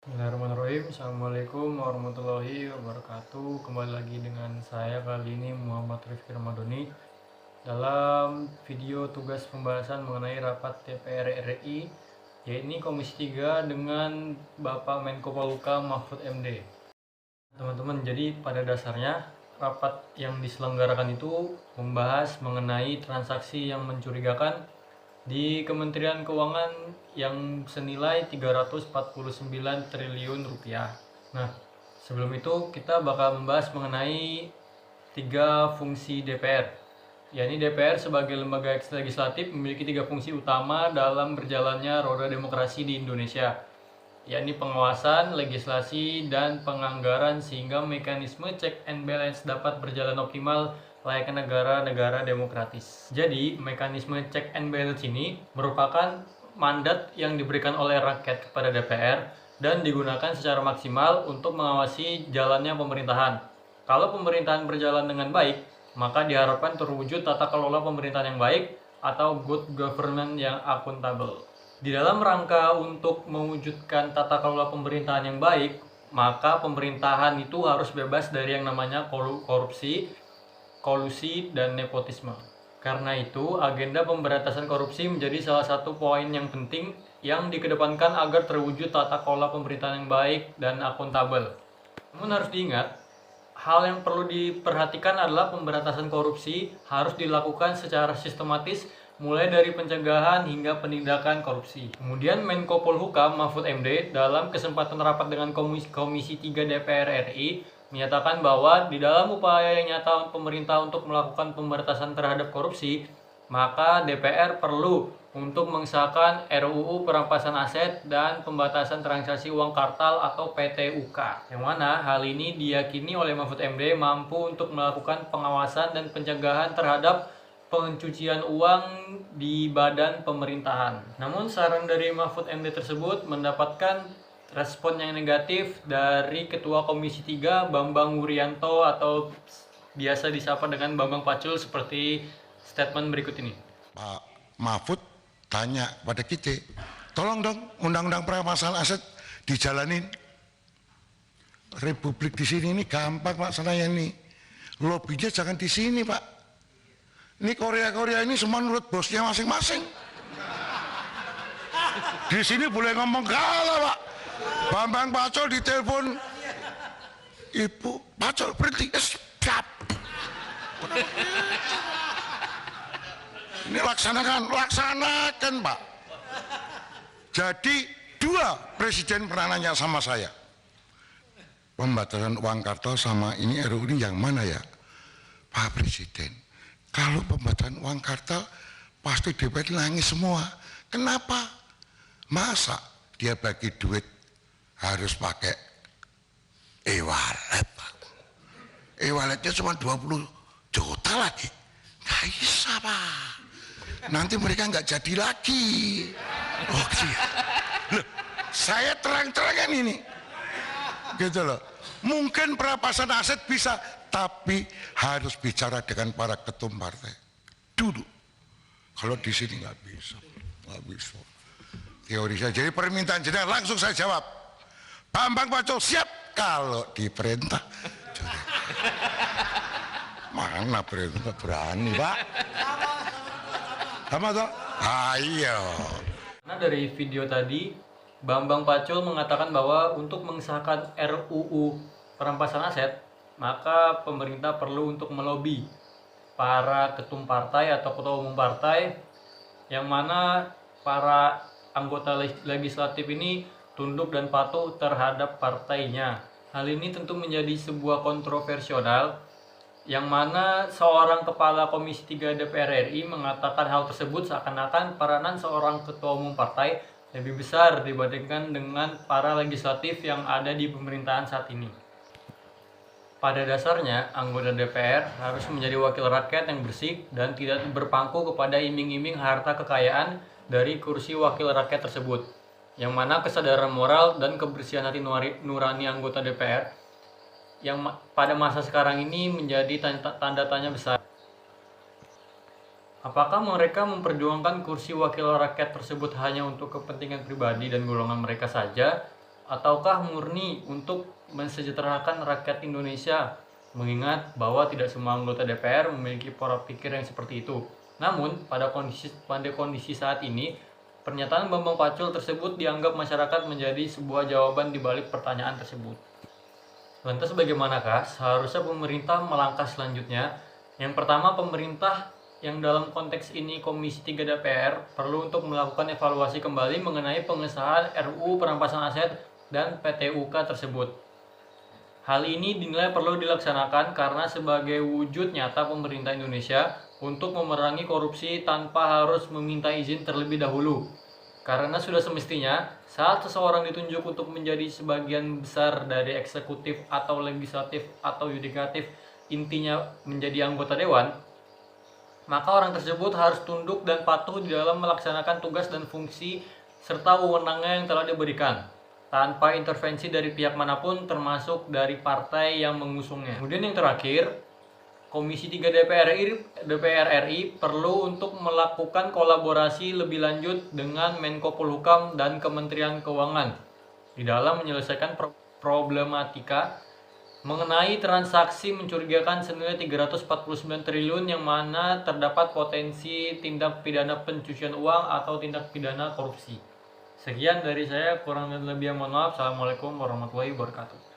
Bismillahirrahmanirrahim. Assalamualaikum warahmatullahi wabarakatuh. Kembali lagi dengan saya kali ini Muhammad Rifki Ramadhani dalam video tugas pembahasan mengenai rapat DPR RI, yaitu Komisi 3 dengan Bapak Menko Polhukam Mahfud MD. Teman-teman, jadi pada dasarnya rapat yang diselenggarakan itu membahas mengenai transaksi yang mencurigakan di Kementerian Keuangan yang senilai 349 triliun rupiah. Nah, sebelum itu kita bakal membahas mengenai 3 fungsi DPR. Yakni DPR sebagai lembaga legislatif memiliki 3 fungsi utama dalam berjalannya roda demokrasi di Indonesia, yakni pengawasan, legislasi, dan penganggaran, sehingga mekanisme check and balance dapat berjalan optimal layaknya negara-negara demokratis. Jadi, mekanisme check and balance ini merupakan mandat yang diberikan oleh rakyat kepada DPR dan digunakan secara maksimal untuk mengawasi jalannya pemerintahan. Kalau pemerintahan berjalan dengan baik, maka diharapkan terwujud tata kelola pemerintahan yang baik atau good government yang akuntabel. Di dalam rangka untuk mewujudkan tata kelola pemerintahan yang baik, maka pemerintahan itu harus bebas dari yang namanya korupsi, kolusi, dan nepotisme. Karena itu, agenda pemberantasan korupsi menjadi salah satu poin yang penting yang dikedepankan agar terwujud tata kelola pemerintahan yang baik dan akuntabel. Namun harus diingat, hal yang perlu diperhatikan adalah pemberantasan korupsi harus dilakukan secara sistematis mulai dari pencegahan hingga penindakan korupsi. Kemudian Menko Polhukam Mahfud MD dalam kesempatan rapat dengan Komisi 3 DPR RI menyatakan bahwa di dalam upaya yang nyata pemerintah untuk melakukan pemberantasan terhadap korupsi, maka DPR perlu untuk mengesahkan RUU perampasan aset dan pembatasan transaksi uang kartal atau PTUK, yang mana hal ini diyakini oleh Mahfud MD mampu untuk melakukan pengawasan dan pencegahan terhadap pencucian uang di badan pemerintahan. Namun saran dari Mahfud MD tersebut mendapatkan respon yang negatif dari Ketua Komisi 3 Bambang Wuryanto atau biasa disapa dengan Bambang Pacul, seperti statement berikut ini. Pak Mahfud tanya pada kita, tolong dong undang-undang perampasan aset dijalanin. Republik di sini ini gampang laksananya ini. Lobbynya jangan di sini, Pak. Ini Korea ini semua menurut bosnya masing-masing. Di sini boleh ngomong kalah, Pak. Bambang Pacul ditelepon, Ibu Pacul berhenti, siap. Ini laksanakan Pak. Jadi 2 presiden pernah nanya sama saya, pembatasan uang kartal sama ini RUU ini yang mana ya Pak Presiden? Kalau pembatasan uang kartal pasti DPR nangis semua. Kenapa? Masa dia bagi duit harus pakai e-wallet, Pak. E-walletnya cuma 20 juta lagi. Nggak bisa, Pak. Nanti mereka nggak jadi lagi. Oh iya. Loh, saya terang-terangan ini. Gitu loh. Mungkin perampasan aset bisa, tapi harus bicara dengan para ketum partai dulu. Kalau di sini nggak bisa. Teori saya. Jadi permintaan jenengan langsung saya jawab. Bambang Pacul siap kalau diperintah. Mana perintah berani, Pak? Sama toh? Ayo. Nah, dari video tadi Bambang Pacul mengatakan bahwa untuk mengesahkan RUU perampasan aset, maka pemerintah perlu untuk melobi para ketum partai atau ketua umum partai, yang mana para anggota legislatif ini tunduk dan patuh terhadap partainya. Hal ini tentu menjadi sebuah kontroversial, yang mana seorang kepala Komisi 3 DPR RI mengatakan hal tersebut seakan-akan peranan seorang ketua umum partai lebih besar dibandingkan dengan para legislatif yang ada di pemerintahan saat ini. Pada dasarnya, anggota DPR harus menjadi wakil rakyat yang bersih dan tidak berpangku kepada iming-iming harta kekayaan dari kursi wakil rakyat tersebut, yang mana kesadaran moral dan kebersihan hati nurani anggota DPR yang pada masa sekarang ini menjadi tanda tanya besar. Apakah mereka memperjuangkan kursi wakil rakyat tersebut hanya untuk kepentingan pribadi dan golongan mereka saja, ataukah murni untuk mensejahterakan rakyat Indonesia? Mengingat bahwa tidak semua anggota DPR memiliki pola pikir yang seperti itu. Namun, pada kondisi saat ini, pernyataan Bambang Pacul tersebut dianggap masyarakat menjadi sebuah jawaban di balik pertanyaan tersebut. Lantas bagaimanakah seharusnya pemerintah melangkah selanjutnya? Yang pertama, pemerintah yang dalam konteks ini Komisi 3 DPR perlu untuk melakukan evaluasi kembali mengenai pengesahan RUU perampasan aset dan PTUK tersebut. Hal ini dinilai perlu dilaksanakan karena sebagai wujud nyata pemerintah Indonesia untuk memerangi korupsi tanpa harus meminta izin terlebih dahulu. Karena sudah semestinya saat seseorang ditunjuk untuk menjadi sebagian besar dari eksekutif atau legislatif atau yudikatif, intinya menjadi anggota dewan, maka orang tersebut harus tunduk dan patuh di dalam melaksanakan tugas dan fungsi serta wewenangnya yang telah diberikan, tanpa intervensi dari pihak manapun termasuk dari partai yang mengusungnya. Kemudian yang terakhir, Komisi 3 DPR RI perlu untuk melakukan kolaborasi lebih lanjut dengan Menko Polhukam dan Kementerian Keuangan di dalam menyelesaikan problematika mengenai transaksi mencurigakan senilai 349 triliun yang mana terdapat potensi tindak pidana pencucian uang atau tindak pidana korupsi. Sekian dari saya, kurang dan lebih mohon maaf. Assalamualaikum warahmatullahi wabarakatuh.